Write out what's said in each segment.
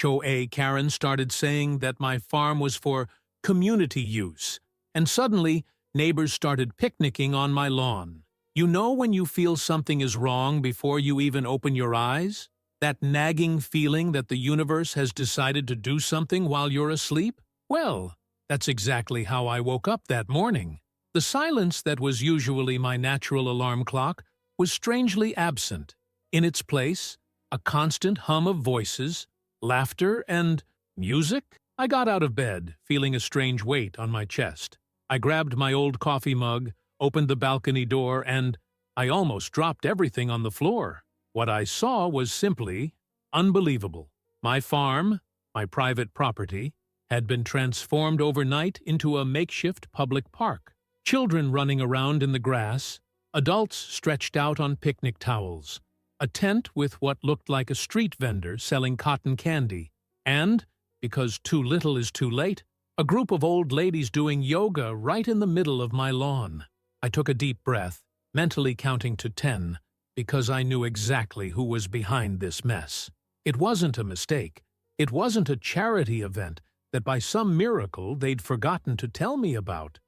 HOA Karen started saying that my farm was for community use, and suddenly neighbors started picnicking on my lawn. You know when you feel something is wrong before you even open your eyes? That nagging feeling that the universe has decided to do something while you're asleep? Well, that's exactly how I woke up that morning. The silence that was usually my natural alarm clock was strangely absent. In its place, a constant hum of voices, laughter, and music. I got out of bed, feeling a strange weight on my chest. I grabbed my old coffee mug, opened the balcony door, and I almost dropped everything on the floor. What I saw was simply unbelievable. My farm, my private property, had been transformed overnight into a makeshift public park. Children running around in the grass, adults stretched out on picnic towels, a tent with what looked like a street vendor selling cotton candy, and, because too little is too late, a group of old ladies doing yoga right in the middle of my lawn. I took a deep breath, mentally counting to 10, because I knew exactly who was behind this mess. It wasn't a mistake. It wasn't a charity event that by some miracle they'd forgotten to tell me about.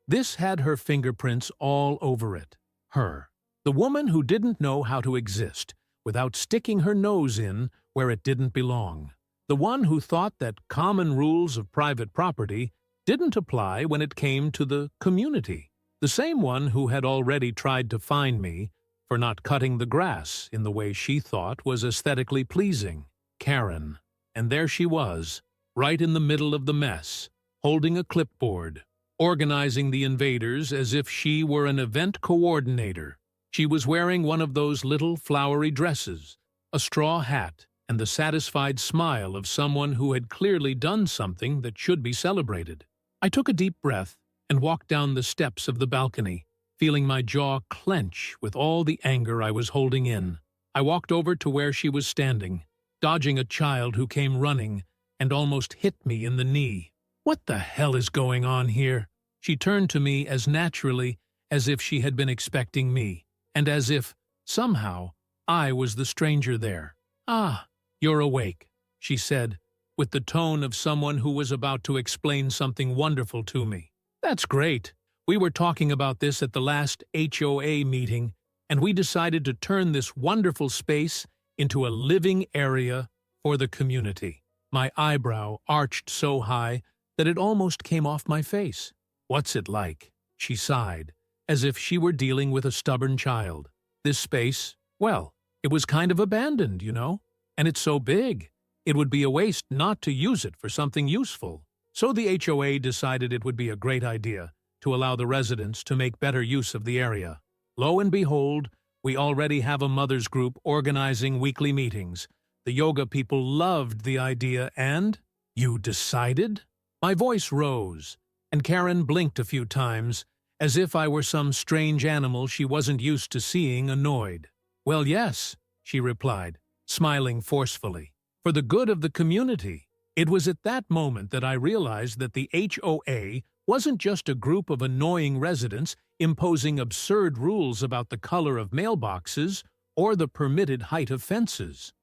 This had her fingerprints all over it. Her. The woman who didn't know how to exist without sticking her nose in where it didn't belong. The one who thought that common rules of private property didn't apply when it came to the community. The same one who had already tried to fine me for not cutting the grass in the way she thought was aesthetically pleasing. Karen. And there she was, right in the middle of the mess, holding a clipboard, organizing the invaders as if she were an event coordinator. She was wearing one of those little flowery dresses, a straw hat, and the satisfied smile of someone who had clearly done something that should be celebrated. I took a deep breath and walked down the steps of the balcony, feeling my jaw clench with all the anger I was holding in. I walked over to where she was standing, dodging a child who came running and almost hit me in the knee. "What the hell is going on here?" She turned to me as naturally as if she had been expecting me, and as if, somehow, I was the stranger there. "Ah, you're awake," she said, with the tone of someone who was about to explain something wonderful to me. "That's great. We were talking about this at the last HOA meeting, and we decided to turn this wonderful space into a living area for the community." My eyebrow arched so high that it almost came off my face. "What's it like?" she sighed, as if she were dealing with a stubborn child. "This space, well, it was kind of abandoned, you know, and it's so big. It would be a waste not to use it for something useful. So the HOA decided it would be a great idea to allow the residents to make better use of the area. Lo and behold, we already have a mothers group organizing weekly meetings. The yoga people loved the idea and—" "You decided?" My voice rose, and Karen blinked a few times, as if I were some strange animal she wasn't used to seeing annoyed. "Well, yes," she replied, smiling forcefully. "For the good of the community." It was at that moment that I realized that the HOA wasn't just a group of annoying residents imposing absurd rules about the color of mailboxes or the permitted height of fences.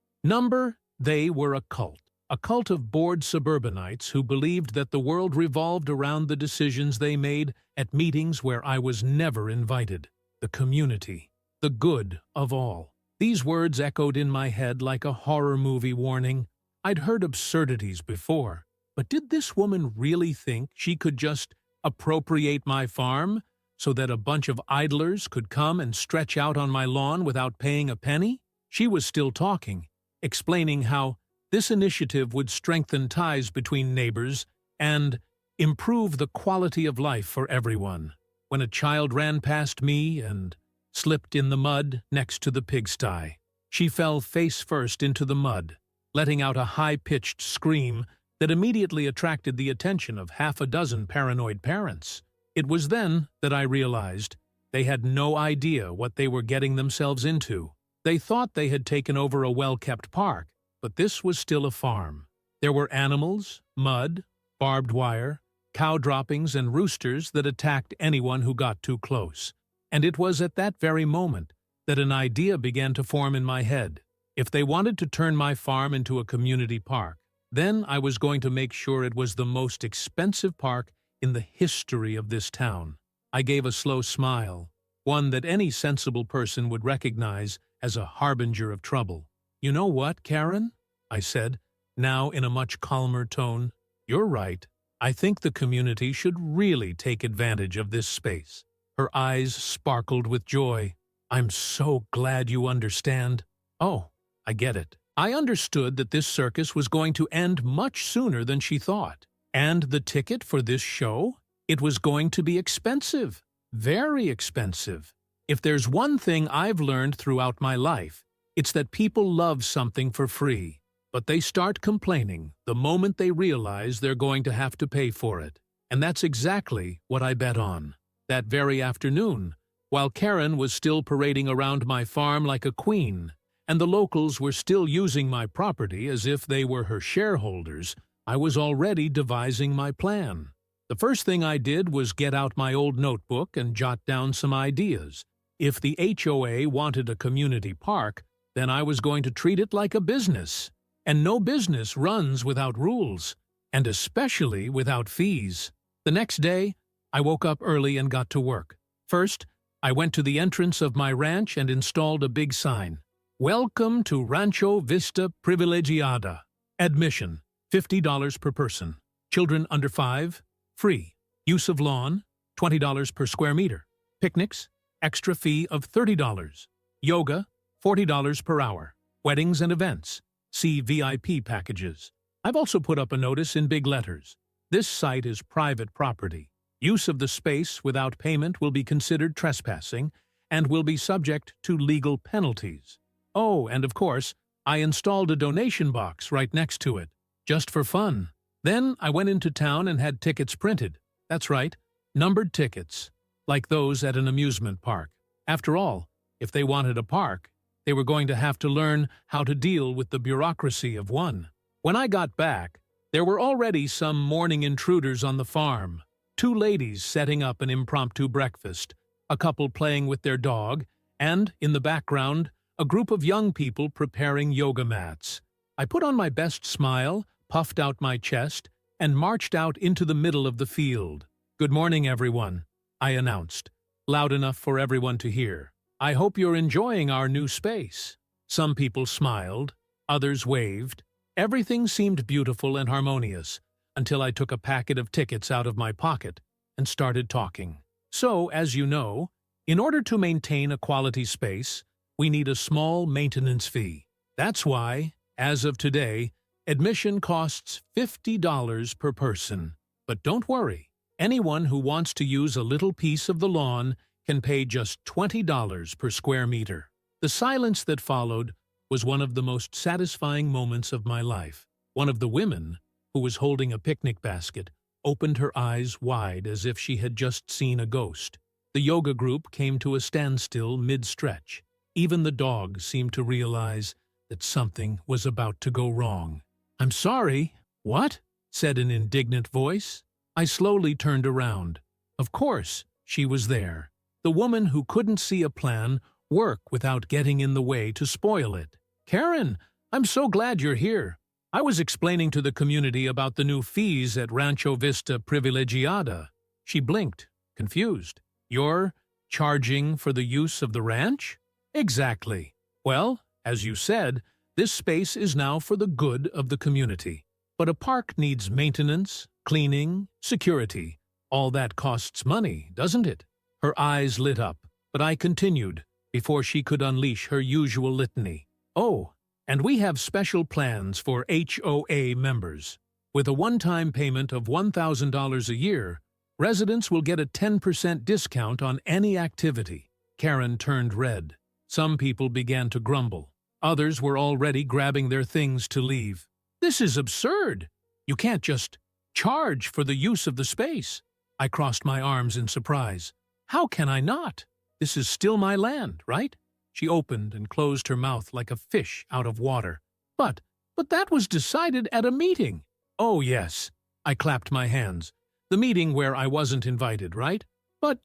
They were a cult of bored suburbanites who believed that the world revolved around the decisions they made at meetings where I was never invited. The community, the good of all. These words echoed in my head like a horror movie warning. I'd heard absurdities before, but did this woman really think she could just appropriate my farm so that a bunch of idlers could come and stretch out on my lawn without paying a penny? She was still talking, explaining how this initiative would strengthen ties between neighbors and improve the quality of life for everyone. When a child ran past me and slipped in the mud next to the pigsty, she fell face first into the mud, letting out a high-pitched scream that immediately attracted the attention of half a dozen paranoid parents. It was then that I realized they had no idea what they were getting themselves into. They thought they had taken over a well-kept park, but this was still a farm. There were animals, mud, barbed wire, cow droppings, and roosters that attacked anyone who got too close. And it was at that very moment that an idea began to form in my head. If they wanted to turn my farm into a community park, then I was going to make sure it was the most expensive park in the history of this town. I gave a slow smile, one that any sensible person would recognize as a harbinger of trouble. "You know what, Karen?" I said, now in a much calmer tone. "You're right. I think the community should really take advantage of this space." Her eyes sparkled with joy. "I'm so glad you understand." "Oh, I get it." I understood that this circus was going to end much sooner than she thought. And the ticket for this show? It was going to be expensive. Very expensive. If there's one thing I've learned throughout my life, it's that people love something for free, but they start complaining the moment they realize they're going to have to pay for it. And that's exactly what I bet on. That very afternoon, while Karen was still parading around my farm like a queen, and the locals were still using my property as if they were her shareholders, I was already devising my plan. The first thing I did was get out my old notebook and jot down some ideas. If the HOA wanted a community park, then I was going to treat it like a business. And no business runs without rules, and especially without fees. The next day, I woke up early and got to work. First, I went to the entrance of my ranch and installed a big sign. "Welcome to Rancho Vista Privilegiada. Admission, $50 per person. Children under 5, free. Use of lawn, $20 per square meter. Picnics, extra fee of $30. Yoga, $40 per hour. Weddings and events, see VIP packages." I've also put up a notice in big letters. This site is private property. Use of the space without payment will be considered trespassing and will be subject to legal penalties. Oh, and of course, I installed a donation box right next to it, just for fun. Then I went into town and had tickets printed. That's right, numbered tickets, like those at an amusement park. After all, if they wanted a park, they were going to have to learn how to deal with the bureaucracy of one. When I got back, there were already some morning intruders on the farm. 2 ladies setting up an impromptu breakfast, a couple playing with their dog, and, in the background, a group of young people preparing yoga mats. I put on my best smile, puffed out my chest, and marched out into the middle of the field. "Good morning, everyone," I announced, loud enough for everyone to hear. "I hope you're enjoying our new space." Some people smiled, others waved. Everything seemed beautiful and harmonious, until I took a packet of tickets out of my pocket and started talking. So, as you know, in order to maintain a quality space, we need a small maintenance fee. That's why, as of today, admission costs $50 per person. But don't worry, anyone who wants to use a little piece of the lawn can pay just $20 per square meter. The silence that followed was one of the most satisfying moments of my life. One of the women, who was holding a picnic basket, opened her eyes wide as if she had just seen a ghost. The yoga group came to a standstill mid-stretch. Even the dog seemed to realize that something was about to go wrong. "I'm sorry." "What?" said an indignant voice. I slowly turned around. Of course, she was there. The woman who couldn't see a plan work without getting in the way to spoil it. "Karen, I'm so glad you're here. I was explaining to the community about the new fees at Rancho Vista Privilegiada." She blinked, confused. "You're charging for the use of the ranch?" "Exactly. Well, as you said, this space is now for the good of the community. But a park needs maintenance, cleaning, security. All that costs money, doesn't it?" Her eyes lit up, but I continued before she could unleash her usual litany. "Oh, and we have special plans for HOA members. With a one-time payment of $1,000 a year, residents will get a 10% discount on any activity." Karen turned red. Some people began to grumble. Others were already grabbing their things to leave. "This is absurd. You can't just charge for the use of the space." I crossed my arms in surprise. "How can I not? This is still my land, right?" She opened and closed her mouth like a fish out of water. But that was decided at a meeting." "Oh, yes." I clapped my hands. "The meeting where I wasn't invited, right? But,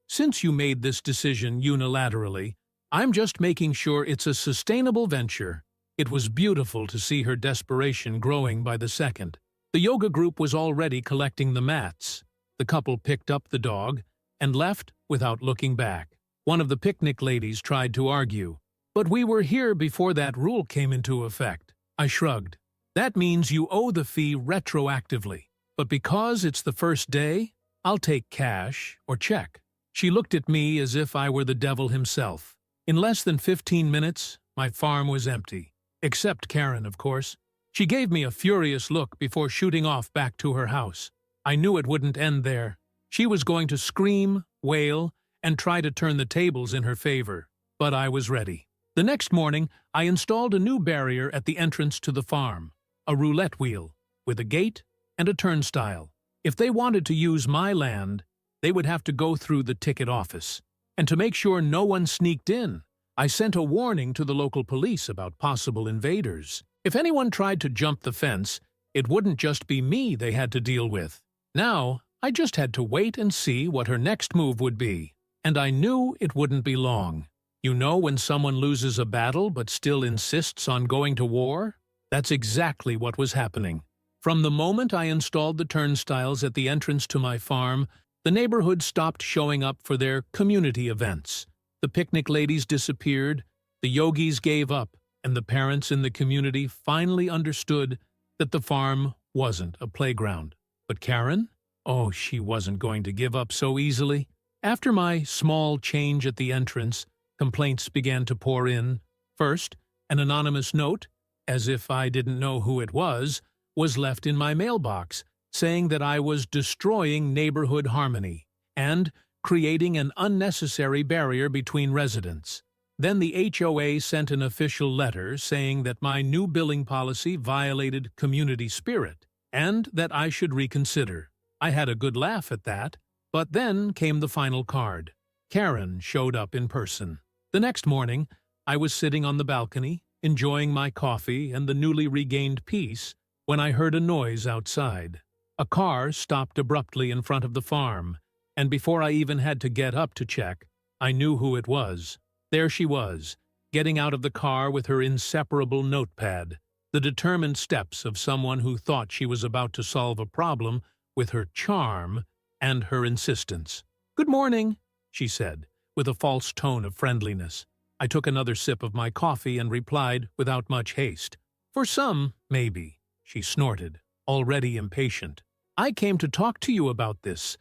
since you made this decision unilaterally, I'm just making sure it's a sustainable venture." It was beautiful to see her desperation growing by the second. The yoga group was already collecting the mats. The couple picked up the dog and left without looking back. One of the picnic ladies tried to argue, "But we were here before that rule came into effect." I shrugged. "That means you owe the fee retroactively. But because it's the first day, I'll take cash or check." She looked at me as if I were the devil himself. In less than 15 minutes, my farm was empty. Except Karen, of course. She gave me a furious look before shooting off back to her house. I knew it wouldn't end there. She was going to scream, wail, and try to turn the tables in her favor. But I was ready. The next morning, I installed a new barrier at the entrance to the farm, a roulette wheel, with a gate and a turnstile. If they wanted to use my land, they would have to go through the ticket office. And to make sure no one sneaked in, I sent a warning to the local police about possible invaders. If anyone tried to jump the fence, it wouldn't just be me they had to deal with. Now, I just had to wait and see what her next move would be. And I knew it wouldn't be long. You know when someone loses a battle but still insists on going to war? That's exactly what was happening. From the moment I installed the turnstiles at the entrance to my farm, the neighborhood stopped showing up for their community events. The picnic ladies disappeared, the yogis gave up, and the parents in the community finally understood that the farm wasn't a playground. But Karen? Oh, she wasn't going to give up so easily. After my small change at the entrance, complaints began to pour in. First, an anonymous note, as if I didn't know who it was left in my mailbox, saying that I was destroying neighborhood harmony and creating an unnecessary barrier between residents. Then the HOA sent an official letter saying that my new billing policy violated community spirit and that I should reconsider. I had a good laugh at that, but then came the final card. Karen showed up in person. The next morning, I was sitting on the balcony, enjoying my coffee and the newly regained peace, when I heard a noise outside. A car stopped abruptly in front of the farm, and before I even had to get up to check, I knew who it was. There she was, getting out of the car with her inseparable notepad, the determined steps of someone who thought she was about to solve a problem with her charm and her insistence. "Good morning," she said, with a false tone of friendliness. I took another sip of my coffee and replied without much haste. "For some, maybe," she snorted, already impatient. "I came to talk to you about this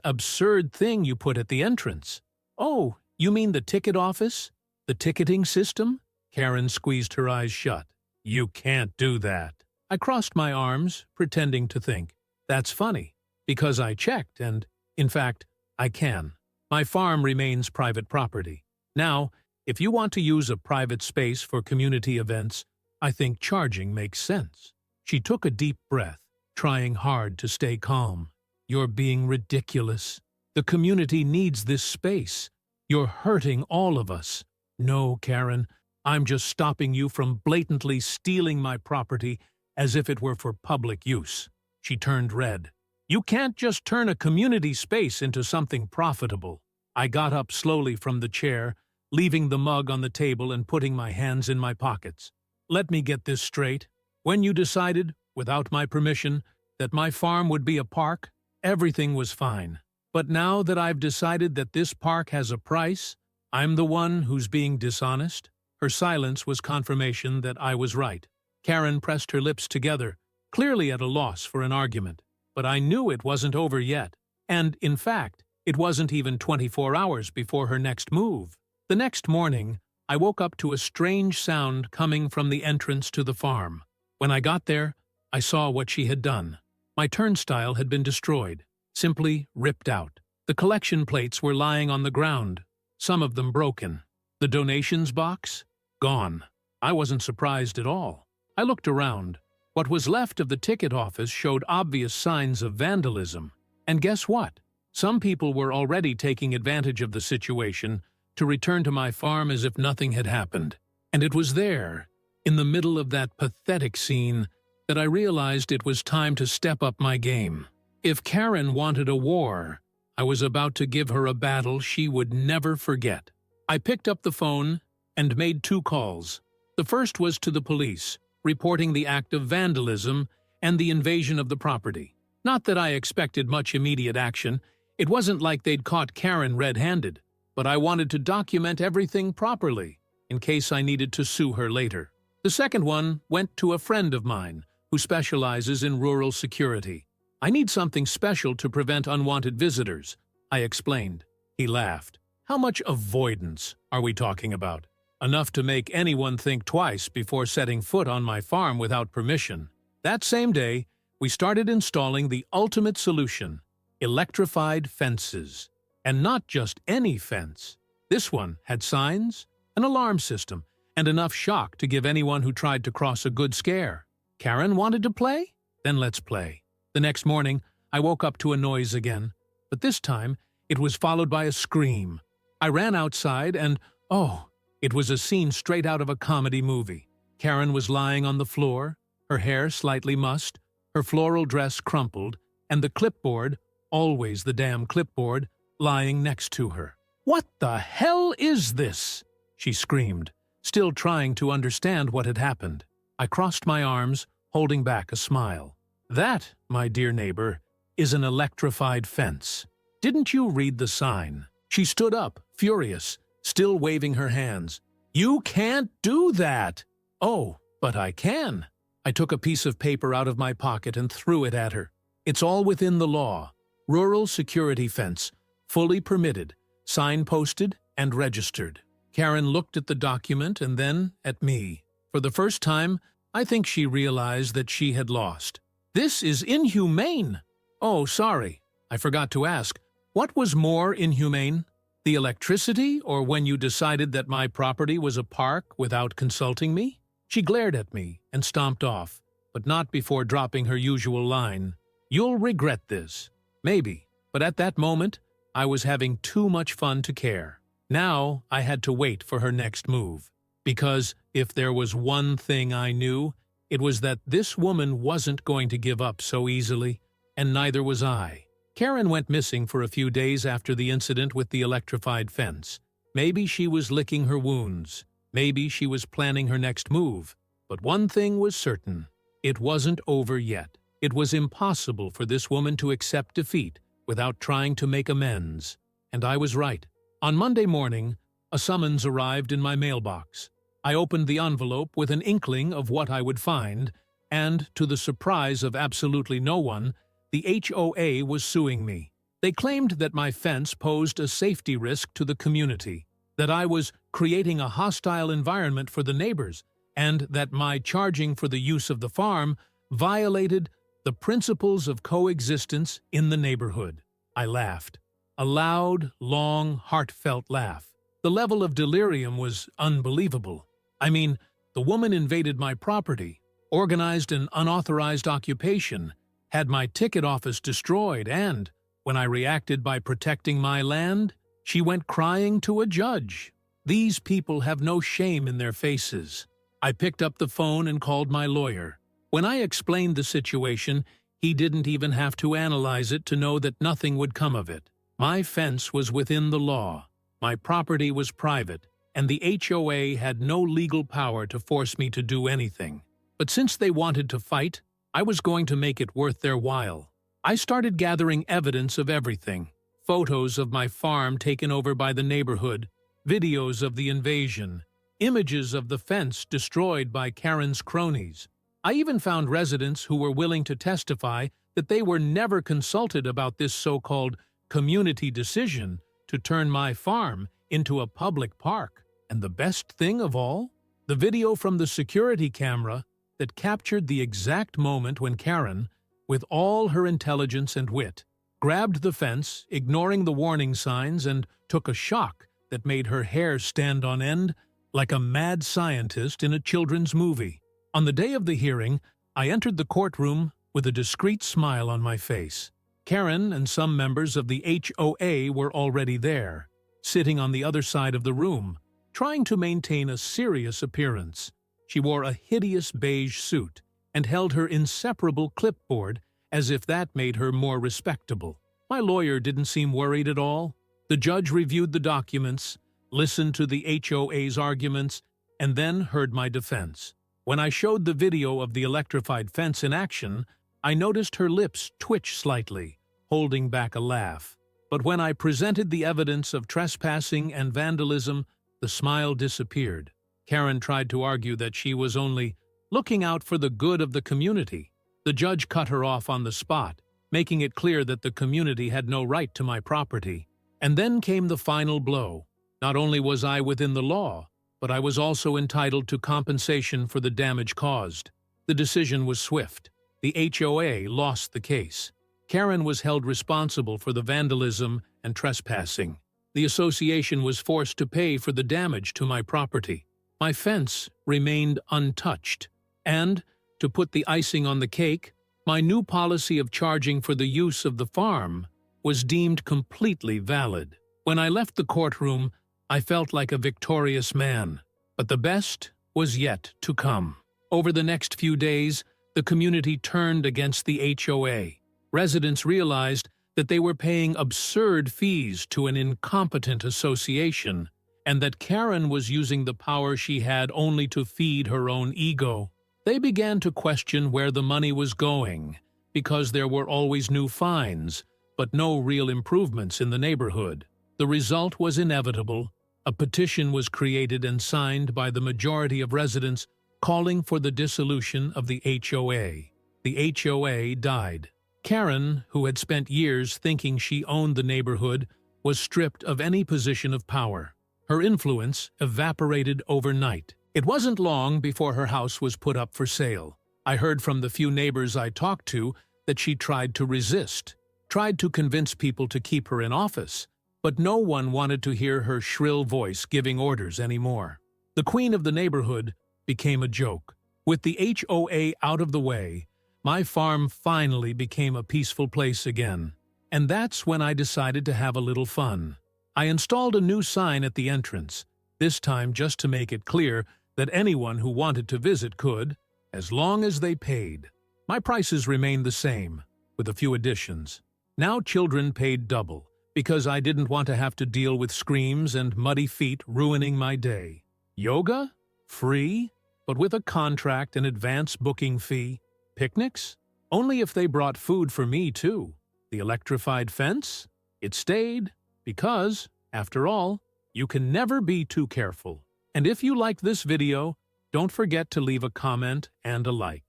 absurd thing you put at the entrance." "Oh, you mean the ticket office? The ticketing system?" Karen squeezed her eyes shut. "You can't do that." I crossed my arms, pretending to think. That's funny, because I checked and, in fact, I can. My farm remains private property. Now, if you want to use a private space for community events, I think charging makes sense. She took a deep breath, trying hard to stay calm. "You're being ridiculous. The community needs this space. You're hurting all of us." "No, Karen, I'm just stopping you from blatantly stealing my property as if it were for public use." She turned red. "You can't just turn a community space into something profitable." I got up slowly from the chair, leaving the mug on the table and putting my hands in my pockets. "Let me get this straight. When you decided, without my permission, that my farm would be a park, everything was fine. But now that I've decided that this park has a price, I'm the one who's being dishonest?" Her silence was confirmation that I was right. Karen pressed her lips together, clearly at a loss for an argument. But I knew it wasn't over yet. And, in fact, it wasn't even 24 hours before her next move. The next morning, I woke up to a strange sound coming from the entrance to the farm. When I got there, I saw what she had done. My turnstile had been destroyed, simply ripped out. The collection plates were lying on the ground, some of them broken. The donations box? Gone. I wasn't surprised at all. I looked around. What was left of the ticket office showed obvious signs of vandalism. And guess what? Some people were already taking advantage of the situation to return to my farm as if nothing had happened. And it was there, in the middle of that pathetic scene, that I realized it was time to step up my game. If Karen wanted a war, I was about to give her a battle she would never forget. I picked up the phone and made 2 calls. The first was to the police, reporting the act of vandalism and the invasion of the property. Not that I expected much immediate action. It wasn't like they'd caught Karen red-handed, but I wanted to document everything properly, in case I needed to sue her later. The second one went to a friend of mine who specializes in rural security. I need something special to prevent unwanted visitors, I explained. He laughed. How much avoidance are we talking about? Enough to make anyone think twice before setting foot on my farm without permission. That same day, we started installing the ultimate solution, electrified fences. And not just any fence. This one had signs, an alarm system, and enough shock to give anyone who tried to cross a good scare. Karen wanted to play? Then let's play. The next morning, I woke up to a noise again, but this time it was followed by a scream. I ran outside and, oh, it was a scene straight out of a comedy movie. Karen was lying on the floor, her hair slightly mussed, her floral dress crumpled, and the clipboard, always the damn clipboard, lying next to her. "What the hell is this?" she screamed, still trying to understand what had happened. I crossed my arms, holding back a smile. "That, my dear neighbor, is an electrified fence. Didn't you read the sign?" She stood up, furious, still waving her hands. "You can't do that!" "Oh, but I can." I took a piece of paper out of my pocket and threw it at her. "It's all within the law. Rural security fence. Fully permitted, signposted, and registered." Karen looked at the document and then at me. For the first time, I think she realized that she had lost. "This is inhumane." "Oh, sorry. I forgot to ask. What was more inhumane? The electricity, or when you decided that my property was a park without consulting me?" She glared at me and stomped off, but not before dropping her usual line. "You'll regret this." Maybe, but at that moment, I was having too much fun to care. Now I had to wait for her next move. Because if there was one thing I knew, it was that this woman wasn't going to give up so easily, and neither was I. Karen went missing for a few days after the incident with the electrified fence. Maybe she was licking her wounds. Maybe she was planning her next move. But one thing was certain. It wasn't over yet. It was impossible for this woman to accept defeat without trying to make amends. And I was right. On Monday morning, a summons arrived in my mailbox. I opened the envelope with an inkling of what I would find, and, to the surprise of absolutely no one, the HOA was suing me. They claimed that my fence posed a safety risk to the community, that I was creating a hostile environment for the neighbors, and that my charging for the use of the farm violated the principles of coexistence in the neighborhood. I laughed. A loud, long, heartfelt laugh. The level of delirium was unbelievable. I mean, the woman invaded my property, organized an unauthorized occupation, had my ticket office destroyed, and, when I reacted by protecting my land, she went crying to a judge. These people have no shame in their faces. I picked up the phone and called my lawyer. When I explained the situation, he didn't even have to analyze it to know that nothing would come of it. My fence was within the law. My property was private, and the HOA had no legal power to force me to do anything. But since they wanted to fight, I was going to make it worth their while. I started gathering evidence of everything. Photos of my farm taken over by the neighborhood, videos of the invasion, images of the fence destroyed by Karen's cronies. I even found residents who were willing to testify that they were never consulted about this so-called community decision to turn my farm into a public park. And the best thing of all? The video from the security camera that captured the exact moment when Karen, with all her intelligence and wit, grabbed the fence, ignoring the warning signs, and took a shock that made her hair stand on end like a mad scientist in a children's movie. On the day of the hearing, I entered the courtroom with a discreet smile on my face. Karen and some members of the HOA were already there, sitting on the other side of the room, trying to maintain a serious appearance. She wore a hideous beige suit and held her inseparable clipboard as if that made her more respectable. My lawyer didn't seem worried at all. The judge reviewed the documents, listened to the HOA's arguments, and then heard my defense. When I showed the video of the electrified fence in action, I noticed her lips twitch slightly, holding back a laugh. But when I presented the evidence of trespassing and vandalism, the smile disappeared. Karen tried to argue that she was only looking out for the good of the community. The judge cut her off on the spot, making it clear that the community had no right to my property. And then came the final blow. Not only was I within the law, but I was also entitled to compensation for the damage caused. The decision was swift. The HOA lost the case. Karen was held responsible for the vandalism and trespassing. The association was forced to pay for the damage to my property. My fence remained untouched. And, to put the icing on the cake, my new policy of charging for the use of the farm was deemed completely valid. When I left the courtroom, I felt like a victorious man. But the best was yet to come. Over the next few days, the community turned against the HOA. Residents realized that they were paying absurd fees to an incompetent association, and that Karen was using the power she had only to feed her own ego. They began to question where the money was going, because there were always new fines, but no real improvements in the neighborhood. The result was inevitable. A petition was created and signed by the majority of residents calling for the dissolution of the HOA. The HOA died. Karen, who had spent years thinking she owned the neighborhood, was stripped of any position of power. Her influence evaporated overnight. It wasn't long before her house was put up for sale. I heard from the few neighbors I talked to that she tried to resist, tried to convince people to keep her in office, but no one wanted to hear her shrill voice giving orders anymore. The queen of the neighborhood became a joke. With the HOA out of the way, my farm finally became a peaceful place again. And that's when I decided to have a little fun. I installed a new sign at the entrance, this time just to make it clear that anyone who wanted to visit could, as long as they paid. My prices remained the same, with a few additions. Now children paid double, because I didn't want to have to deal with screams and muddy feet ruining my day. Yoga? Free, but with a contract and advance booking fee. Picnics? Only if they brought food for me, too. The electrified fence? It stayed, because, after all, you can never be too careful. And if you liked this video, don't forget to leave a comment and a like.